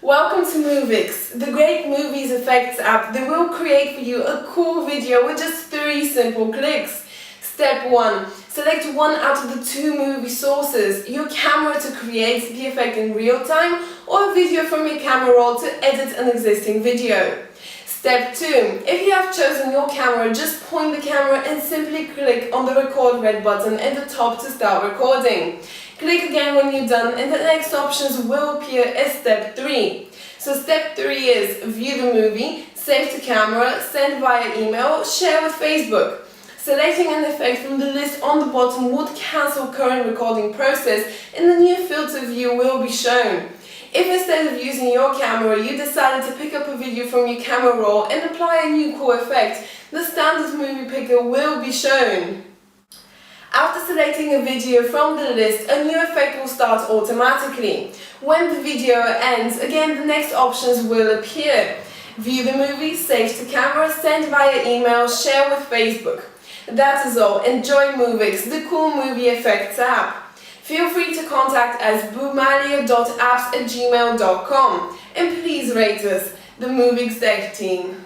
Welcome to Movix, the great movies effects app that will create for you a cool video with just 3 simple clicks. Step 1. Select one out of the 2 movie sources, your camera to create the effect in real time or a video from your camera roll to edit an existing video. Step 2. If you have chosen your camera, just point the camera and simply click on the record red button at the top to start recording. Click again when you're done and the next options will appear as step 3. So step 3 is view the movie, save to camera, send via email, share with Facebook. Selecting an effect from the list on the bottom would cancel current recording process and the new filter view will be shown. If instead of using your camera you decided to pick up a video from your camera roll and apply a new cool effect, the standard movie picker will be shown. After selecting a video from the list, a new effect will start automatically. When the video ends, again the next options will appear. View the movie, save to camera, send via email, share with Facebook. That is all. Enjoy Movix, the cool movie effects app. Feel free to contact us boomalia.apps@gmail.com and please rate us, the Movix Dev Team.